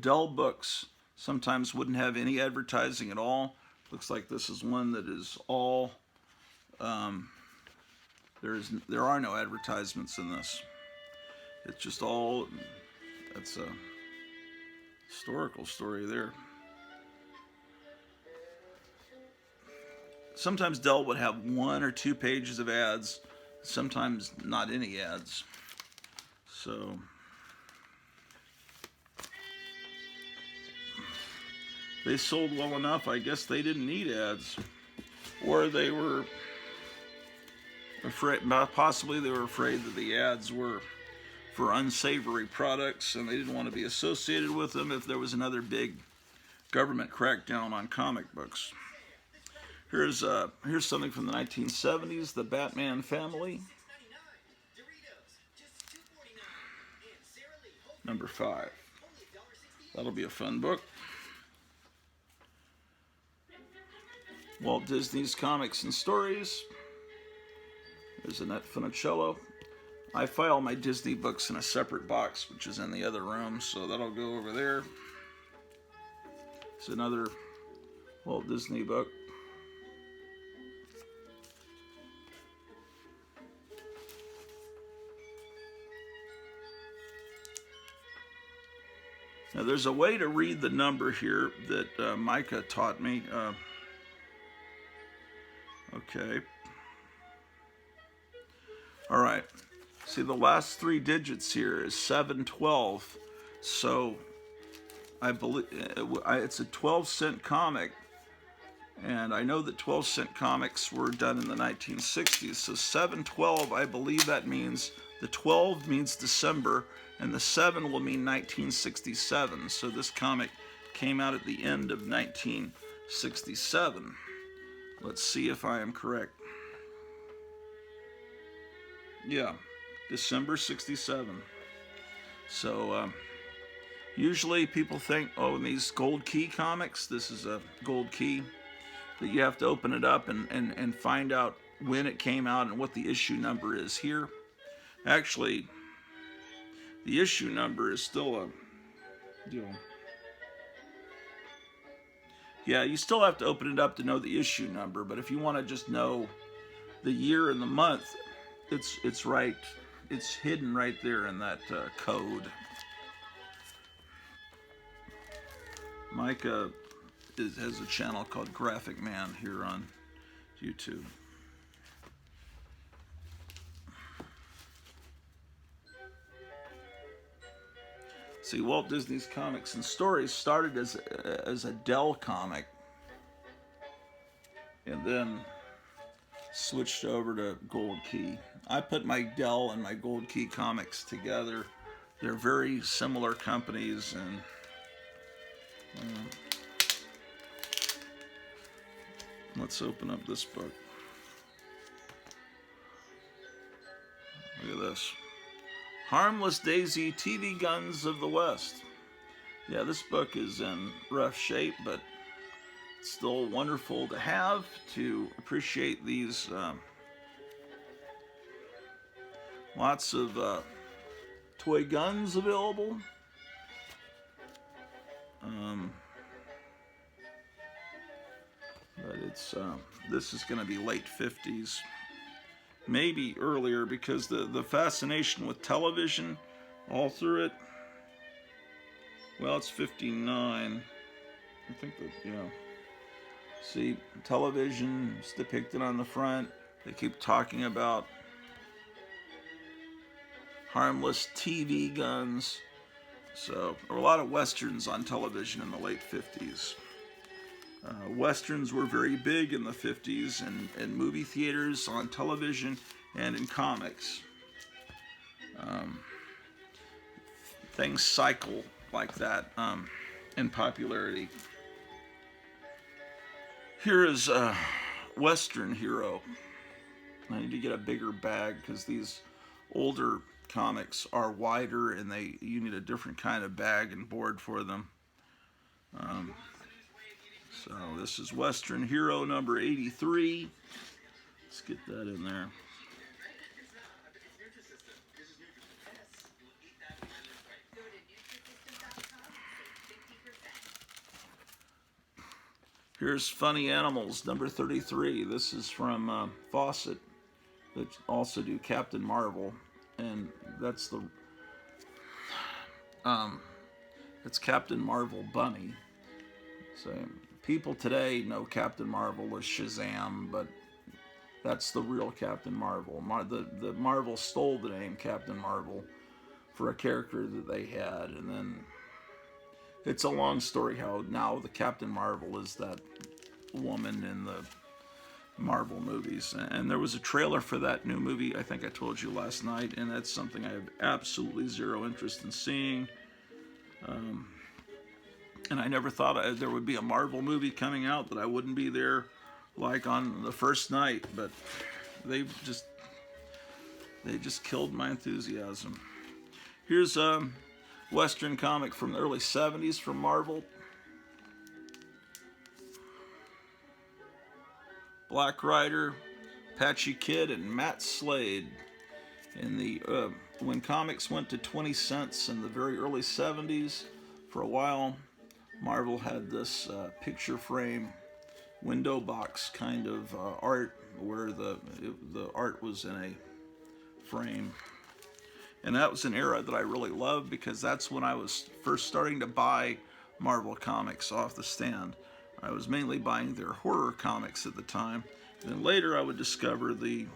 Dell books sometimes wouldn't have any advertising at all. Looks like this is one that is all, there are no advertisements in this. It's just all, that's a historical story there. Sometimes Dell would have 1 or 2 pages of ads, sometimes not any ads. So, they sold well enough, I guess they didn't need ads. Or they were afraid, possibly they were afraid that the ads were for unsavory products and they didn't want to be associated with them if there was another big government crackdown on comic books. Here's something from the 1970s, The Batman Family. Number 5. That'll be a fun book. Walt Disney's Comics and Stories. There's Annette Funicello. I file my Disney books in a separate box, which is in the other room, so that'll go over there. It's another Walt Disney book. Now there's a way to read the number here that Micah taught me. Okay. All right. See, the last 3 digits here is 712. So I believe it's a 12-cent comic. And I know that 12-cent comics were done in the 1960s. So 712, I believe that means the 12 means December and the 7 will mean 1967. So this comic came out at the end of 1967. Let's see if I am correct. Yeah, December 67. So usually people think, oh, in these gold key comics, this is a gold key, that you have to open it up and find out when it came out and what the issue number is here. Actually, The issue number is still a deal. Yeah, you still have to open it up to know the issue number, but if you want to just know the year and the month, it's right. It's hidden right there in that code. Micah has a channel called Graphic Man here on YouTube. See, Walt Disney's Comics and Stories started as a Dell comic, and then switched over to Gold Key. I put my Dell and my Gold Key comics together. They're very similar companies, and let's open up this book. Look at this. Harmless Daisy, TV Guns of the West. Yeah, this book is in rough shape, but it's still wonderful to have, to appreciate these. Lots of toy guns available. But it's this is going to be late 50s. Maybe earlier, because the fascination with television all through it. Well, it's 59. I think that, yeah. See, television is depicted on the front. They keep talking about harmless TV guns. So there were a lot of westerns on television in the late 50s. Westerns were very big in the 50s in movie theaters, on television, and in comics. Things cycle like that in popularity. Here is a Western hero. I need to get a bigger bag because these older comics are wider and you need a different kind of bag and board for them. So this is Western Hero number 83. Let's get that in there. Here's Funny Animals number 33. This is from Fawcett, that also do Captain Marvel, and that's the it's Captain Marvel Bunny. So people today know Captain Marvel as Shazam, but that's the real Captain Marvel. The Marvel stole the name Captain Marvel for a character that they had, and then it's a long story how now the Captain Marvel is that woman in the Marvel movies. And there was a trailer for that new movie, I think I told you last night, and that's something I have absolutely zero interest in seeing. And I never thought there would be a Marvel movie coming out that I wouldn't be there like on the first night, but they just killed my enthusiasm. Here's a Western comic from the early 70s from Marvel. Black Rider, Patchy Kid, and Matt Slade. In the when comics went to 20 cents in the very early 70s, for a while, Marvel had this picture frame window box kind of art where the art was in a frame. And that was an era that I really loved because that's when I was first starting to buy Marvel comics off the stand. I was mainly buying their horror comics at the time. And then later I would discover the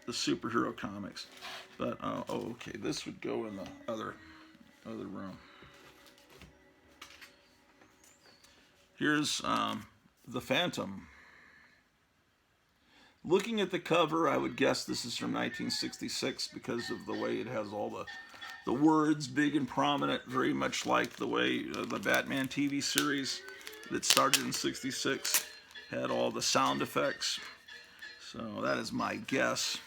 superhero comics. But, okay, this would go in the other room. Here's the Phantom. Looking at the cover, I would guess this is from 1966 because of the way it has all the words big and prominent, very much like the way the Batman TV series that started in 66 had all the sound effects. So that is my guess.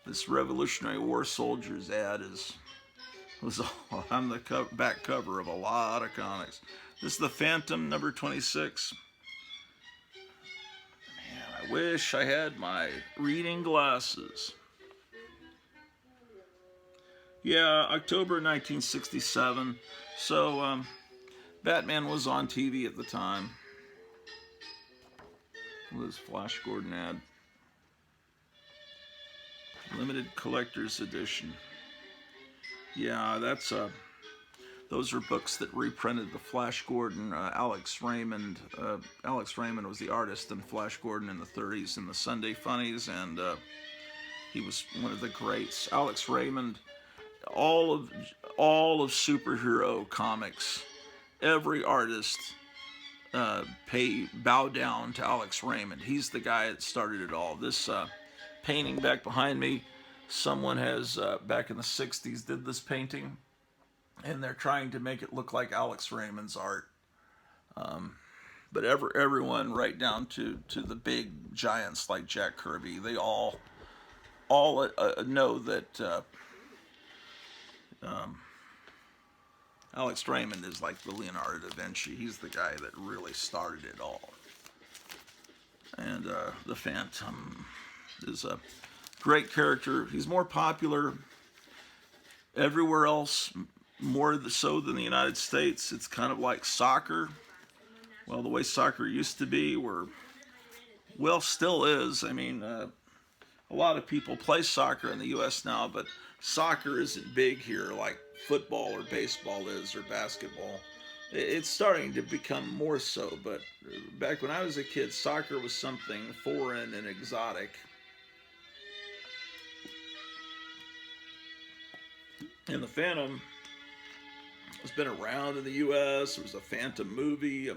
This Revolutionary War Soldiers ad was on the back cover of a lot of comics. This is the Phantom number 26. Man, I wish I had my reading glasses. Yeah, October 1967. So, Batman was on TV at the time. With his Flash Gordon ad. Limited collector's edition. Yeah, those are books that reprinted the Flash Gordon. Alex Raymond was the artist in Flash Gordon in the 30s in the Sunday Funnies, and he was one of the greats. Alex Raymond, all of superhero comics, every artist bow down to Alex Raymond. He's the guy that started it all. This painting back behind me, someone has back in the 60s did this painting, and they're trying to make it look like Alex Raymond's art. But everyone right down to the big giants like Jack Kirby, they all know that Alex Raymond is like the Leonardo da Vinci. He's the guy that really started it all. And the Phantom is a great character. He's more popular everywhere else, more so than the United States. It's kind of like soccer. Well, the way soccer used to be, still is. I mean, a lot of people play soccer in the U.S. now, but soccer isn't big here like football or baseball is, or basketball. It's starting to become more so, but back when I was a kid, soccer was something foreign and exotic. And the Phantom has been around in the U.S. There was a Phantom movie,